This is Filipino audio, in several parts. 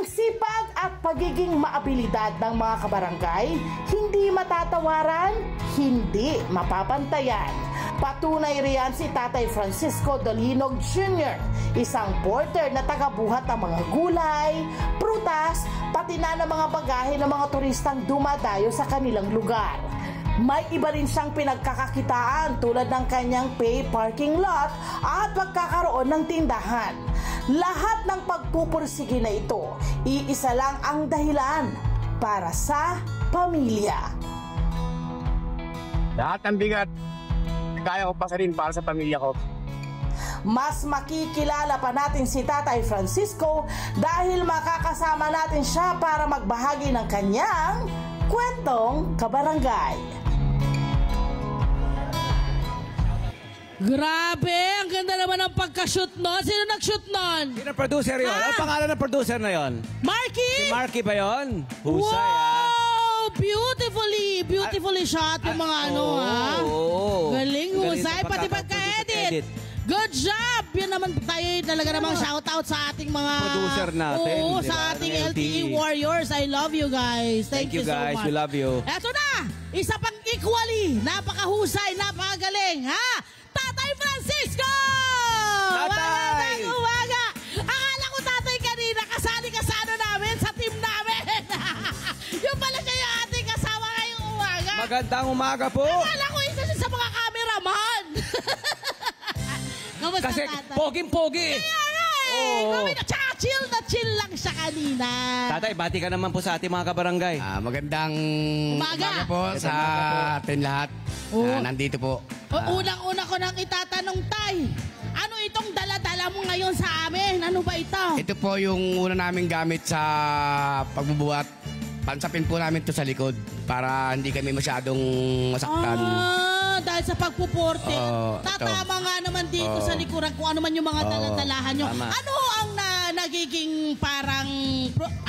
Ang sipag at pagiging maabilidad ng mga kabarangay, hindi matatawaran, hindi mapapantayan. Patunay riyan si Tatay Francisco Dolinog Jr., isang porter na tagabuhat ng mga gulay, prutas, pati na ng mga bagahe ng mga turistang dumadayo sa kanilang lugar. May iba rin siyang pinagkakakitaan tulad ng kanyang pay parking lot at pagkakaroon ng tindahan. Lahat ng pagpupursige na ito, iisa lang ang dahilan para sa pamilya. Lahat ng bigat, kaya ko pasarin para sa pamilya ko. Mas makikilala pa natin si Tatay Francisco dahil makakasama natin siya para magbahagi ng kanyang kwentong kabarangay. Grabe, ang ganda naman ng pagka-shoot nun. Sino nag-shoot nun? Sino producer yun? Ano pangalan ng producer na yun? Marky! Si Marky ba yun? Husay, wow! Beautifully shot yung mga ha? Galing, husay. Pati pagka-edit. Good job! Yan naman tayo talaga namang shoutout sa ating mga producer natin. Oo, sa ating LTE Warriors. I love you guys. Thank you guys. so much. We love you. Eto na! Isa pang equally, napakahusay, napakagaling, ha? Tatay Francisco! Tatay! Magandang umaga! Akala ko tatay kanina, kasali ka sa ano namin, sa team namin. Yung pala siya yung ating kasama ngayong umaga. Magandang umaga po! Akala ko isa siya sa mga cameraman. Kamusta, Kasi tatay? poging-pogi! Kami na, tsaka chill lang siya kanina. Tatay, bati ka naman po sa ating mga kabarangay. Magandang umaga po sa atin lahat. Nandito po. Unang-una ko nang itatanong, Tay, ano itong dala-dala mo ngayon sa amin? Ano ba ito? Ito po yung una namin gamit sa pagbubuhat. Pansapin po namin to sa likod para hindi kami masyadong masaktan. Dahil sa pagpuporte. Ito. Tatama nga naman dito sa likuran kung ano man yung mga dala-dalahan nyo. Tama. Ano ang nagiging parang,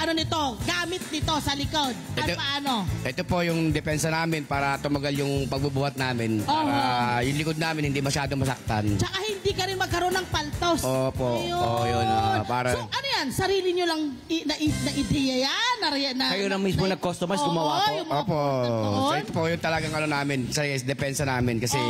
ano nito, gamit nito sa likod? At paano? Ito po yung depensa namin para tumagal yung pagbubuhat namin. Para yung likod namin hindi masyadong masaktan. Tsaka hindi ka rin magkaroon ng paltos. Opo. Yun. Para... So, ano yan? Sarili nyo lang na-ideya yan? Kayo na mismo nag-customize, gumawa po? Opo. So, ito po yung talagang ano namin, sa depensa namin. Kasi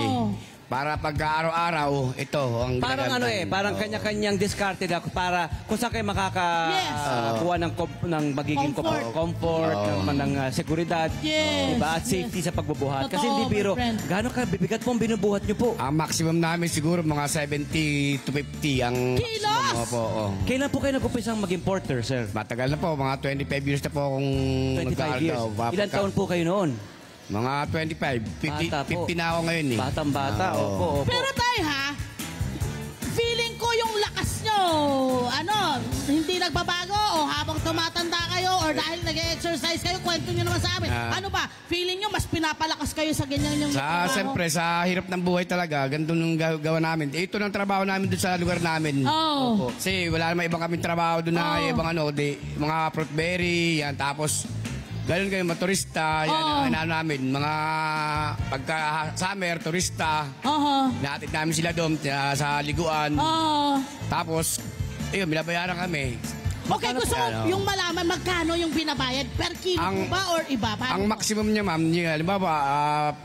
para pagka-araw-araw, ito ang parang parang kanya-kanyang discarded ako para kung saan kayo makakakuha ng magiging comfort, ng seguridad, diba? At safety sa pagbubuhat. Kasi hindi biro, gaano ka bibigat po ang binubuhat nyo po? Ang maximum namin siguro mga 70 to 50 ang kilos? Opo. Kailan po kayo nag-umpisang maging porter, sir? Matagal na po, mga 25 years na po akong 25 years. Ilan taon po kayo noon? Mga 25, 50 na ako ngayon eh. Batang-bata, opo. Pero tayo feeling ko yung lakas nyo, hindi nagbabago o habang tumatanda kayo or dahil nag-exercise kayo, kwento nyo naman sa amin. Ano ba, feeling nyo mas pinapalakas kayo sa ganyan yung siyempre, sa hirap ng buhay talaga, ganito nung gawa namin. Ito ng trabaho namin doon sa lugar namin. Opo. Kasi wala naman ibang kaming trabaho doon na ibang mga fruitberry, yan, tapos ganun kayo, mga turista, yan ang namin. Mga pagka-summer, turista. Naatid namin sila doon sa liguan. Tapos, binabayaran kami. Okay, gusto ko yung malaman magkano yung binabayad? Per kilo ba or iba? Ang maximum niya, ma'am, halimbawa,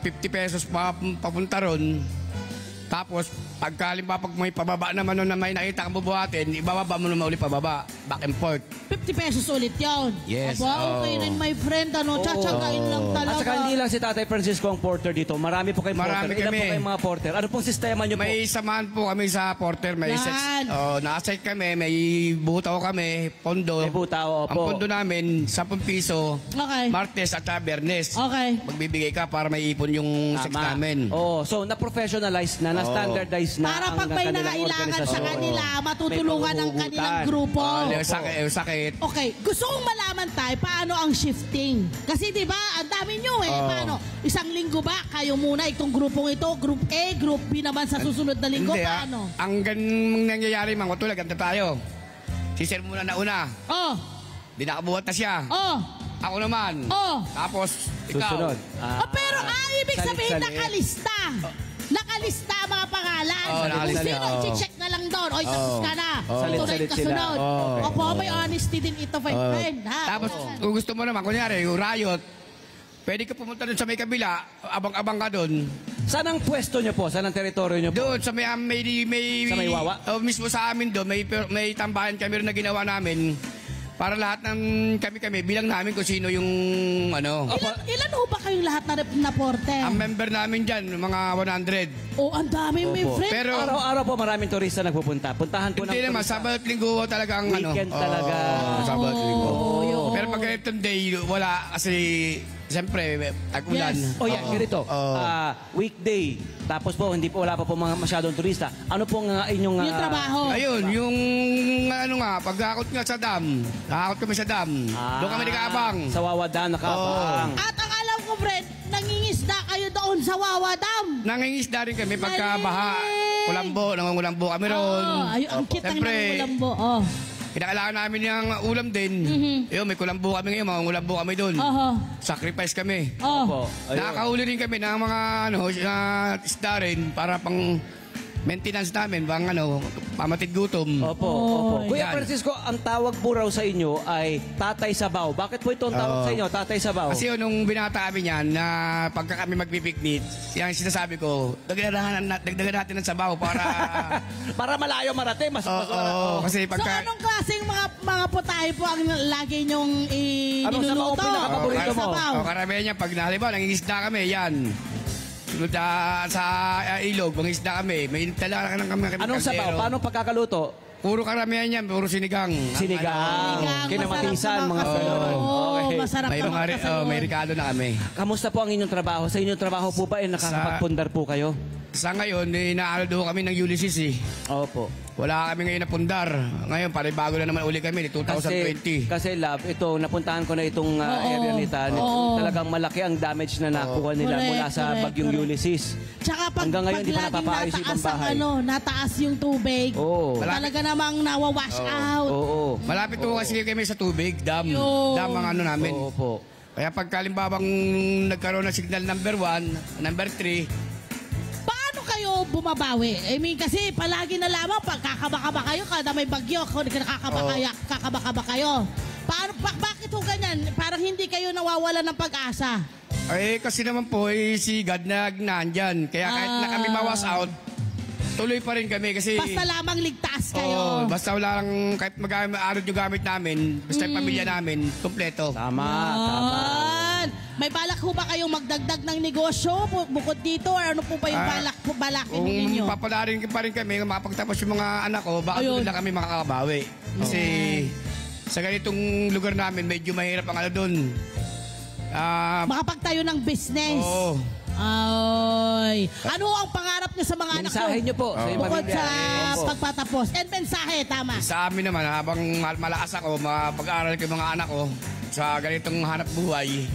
50 pesos papunta ron. Tapos, pag may pababa naman na may nakita kang bubuhatin, ibababa mo naman ulit pababa. Back and forth. 50 pesos ulit yun. Yes. Aba, okay rin, my friend. Tsatsagain lang talaga. At saka hindi lang si Tatay Francisco ang porter dito. Marami po kayong porter. Ilan po kayong mga porter? Ano pong sistema nyo po? May samahan po kami sa porter. May naka-site kami, may butaw kami, pondo. May butaw, opo. Ang pondo namin, 10 piso. Okay. Martes at Bernes. Okay. Magbibigay ka para may ipon yung sex namin. So na-professionalize na, na-standardize na para pag may nangailangan sa kanila, matutulungan ang kanilang grupo. Sakit. Okay, gusto kong malaman tayo paano ang shifting. Kasi di ba, ang dami nyo paano? Isang linggo ba kayo muna itong grupong ito, group A, group B naman sa susunod na linggo, paano? Ang ganung nangyayari, mga tulad, ganito tayo. Si Sir muna nauna. Di nakabuhat na siya. Ako naman. Tapos, ikaw. Susunod. Pero ibig sabihin Salik-salik. nakalista. nakalista ang mga pangalan. Nakalista. Sino, check na lang doon. Oy, tapos ka na. Salit-salit sila. Kasunod. Opo, may honesty din ito, friend. Tapos, kung gusto mo naman, kunyari, yung riot, pwede ka pumunta doon sa may kabila, abang-abang ka doon. Saan ang pwesto nyo po? Saan ang teritoryo nyo po? Doon, sa may Sa may Wawa? mismo sa amin doon, may tambahan kami rin na ginawa namin. Para lahat ng kami, bilang namin kung sino yung ano. Ilan ho ba kayong lahat na porte? Ang member namin dyan, mga 100. Oh, ang dami, may friend. Pero, Araw-araw po maraming turista nagpupunta. Puntahan po hindi ng naman, turista. Sabat Linggo talaga ang ano. Weekend talaga. Sabat Linggo. yun. Pero pag ganitong day, wala. Kasi, siyempre, tag-ulan. Yes. O yan, ganito. Weekday. Tapos po, wala pa po mga masyadong turista. Ano po nga inyong... Yung trabaho. Ayun, yung ano nga, pag-akot nga sa dam. Nakakot kami sa dam. Doon kami nakaabang. Sa Wawa Dam, nakaabang. At ang alam ko, friend, nangingisda kayo doon sa Wawa Dam. Nangingisda rin kami pagka baha. Dali. Kulambo, nangungulambo kami ron. Ayun, ang cute ng Siyempre, nangulambo. Oh. kinakailangan namin yung ulam din. Ayun, may kulambo kami ngayon, mangungulambo kami doon. Sacrifice kami. Opo. Ayun. Nakakahuli rin kami ng mga isda rin para pang maintenance namin, bang pamatid gutom. Opo. Kuya Yan. Francisco, ang tawag po raw sa inyo ay Tatay Sabaw. Bakit po ito ang tawag sa inyo, Tatay Sabaw? Kasi nung binata kami niyan, na pagka kami magpipiknik, yung sinasabi ko, dagdagan natin ng sabaw para... Para malayo marating, mas kasi So, pagka... anong klaseng mga putahe po ang lagi niyong Anong sabaw niluluto? ang pinaka-paborito mo? Sabaw. Karamihan niya, pag halimbawa, nangingisda kami, yan. Sunod sa ilog, mangisda kami. May tala ka ng kami. Anong sabaw? Paano pagkakaluto? Puro karamihan yan, puro sinigang. Sinigang, kinamatisan, mga masarap ganon. Oo, Okay. masarap May naman mga may ricado na kami. Kamusta po ang inyong trabaho? Sa inyong trabaho po ba ay nakakapagpundar po kayo? Sa ngayon, inaalo daw kami ng Ulysses eh. Opo. Wala kami ngayon na pundar. Ngayon, bago na naman uli kami, 2020. Kasi love, ito, napuntahan ko na itong area nita. Talagang malaki ang damage na nakuha nila Correct, mula sa correct, bagyong correct. Ulysses. Tsaka Hanggang ngayon, di pa laging napapaayos yung nataas ang bahay. nataas yung tubig. Oo. Talaga namang nawawash out. Oo. Malapit po kasi kami sa tubig, dam. Yun. Dam ang namin. Opo. Kaya pagkalimbabang nagkaroon ng signal number 1, number 3, Paano kayo bumabawi? I mean, kasi palagi na lamang pagkakabaka kayo, kada may bagyo, kakabaka kayo. Bakit ho ganyan? Parang hindi kayo nawawala ng pag-asa. kasi naman po, si God na nandyan. Kaya kahit na kami mawas out, tuloy pa rin kami kasi... Basta lamang ligtas kayo. basta wala lang, kahit mag-aarod yung gamit namin, basta yung pamilya namin, kompleto. Tama. May balak ho ba kayong magdagdag ng negosyo bukod dito? Or ano po ba yung balakin ninyo? Kung papalarin pa rin kami, mapagtapos yung mga anak ko, baka doon lang kami makakabawi. Kasi sa ganitong lugar namin, medyo mahirap ang doon. Makapagtayo ng business. Oo. Ay. Ano ang pangarap niyo sa mga anak ko? Mensahe niyo po sa iyong Bukod pamilya. sa pagpatapos. And mensahe, tama. Sa amin naman, habang malakas ako, mapag-aaral ko yung mga anak ko sa ganitong hanap buhay,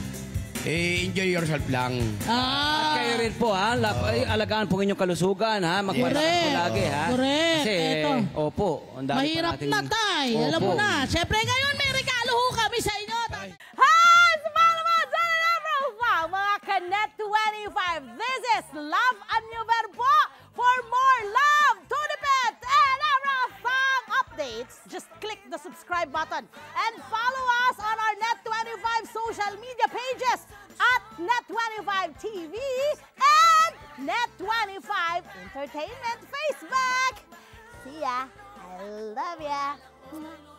enjoy yourself lang. At kayo rin po, ha? Alagaan po inyong kalusugan, ha? Magpalakas po lagi, ha? Correct. Kasi, Eto. opo. Ang dami Mahirap pa nating... na, tay. Alam mo Opo. na. Siyempre, ngayon may regalo ho kami sa inyo. Hi! Sumama naman sa Love mga Kanet 25. This is Love and New Verbo. For more love, Tunipet, and Arafang updates, just click the subscribe button and follow us on our Net25 social media pages at Net25 TV and Net25 Entertainment Facebook. See ya. I love ya.